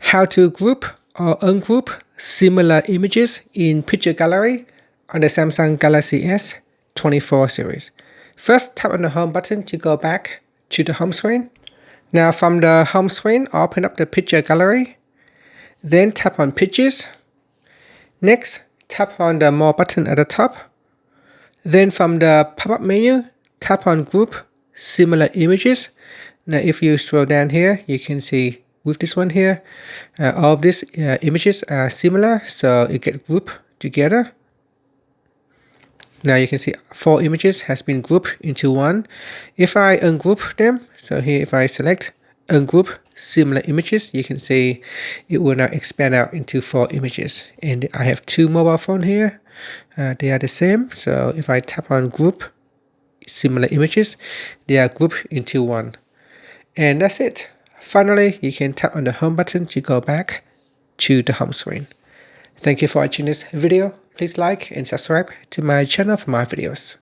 how to group or ungroup similar images in picture gallery on the Samsung Galaxy S24 series. First, tap on the home button to go back to the home screen. Now from the home screen, open up the picture gallery. Then tap on pictures. Next, tap on the more button at the top. Then from the pop-up menu, tap on group similar images. Now if you scroll down here, you can see with this one here, all of these images are similar, so it get grouped together. Now you can see 4 images has been grouped into one. If I ungroup them, so here if I select ungroup similar images, you can see it will now expand out into 4 images. And I have 2 mobile phones here. They are the same. So if I tap on group similar images, they are grouped into one. And that's it. Finally, you can tap on the home button to go back to the home screen. Thank you for watching this video. Please like and subscribe to my channel for more videos.